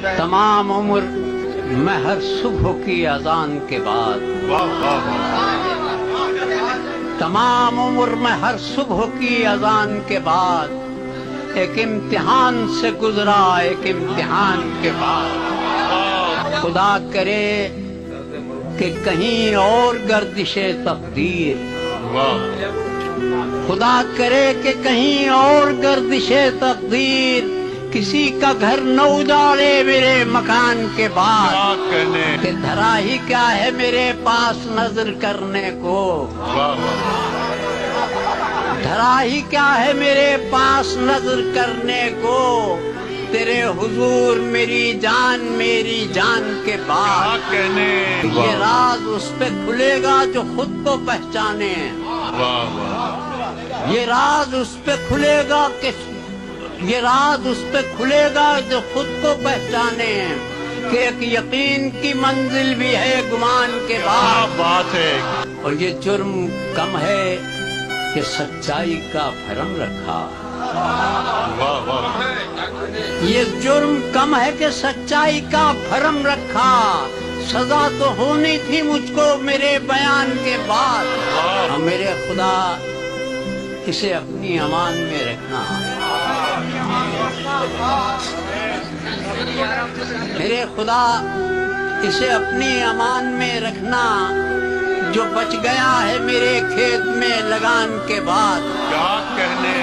تمام عمر میں ہر صبح کی اذان کے بعد، تمام عمر میں ہر صبح کی اذان کے بعد ایک امتحان سے گزرا، ایک امتحان کے بعد۔ خدا کرے کہ کہیں اور گردش تقدیر، خدا کرے کہ کہیں اور گردش تقدیر کسی کا گھر نہ اجاڑے میرے مکان کے بعد، کہ دھرا ہی کیا ہے میرے پاس نظر کرنے کو، دھرا ہی کیا ہے میرے پاس نظر کرنے کو، تیرے حضور میری جان کے بعد۔ یہ راز اس پہ کھلے گا جو خود کو پہچانے، یہ راز اس پہ کھلے گا کہ یہ راز اس پہ کھلے گا جو خود کو پہچانے، کہ ایک یقین کی منزل بھی ہے گمان کے بعد۔ بات ہے اور یہ جرم کم ہے کہ سچائی کا بھرم رکھا، یہ جرم کم ہے کہ سچائی کا بھرم رکھا، سزا تو ہونی تھی مجھ کو میرے بیان کے بعد۔ میرے خدا اسے اپنی امان میں رکھنا، میرے خدا اسے اپنی امان میں رکھنا، جو بچ گیا ہے میرے کھیت میں لگان کے بعد۔ کیا کہنے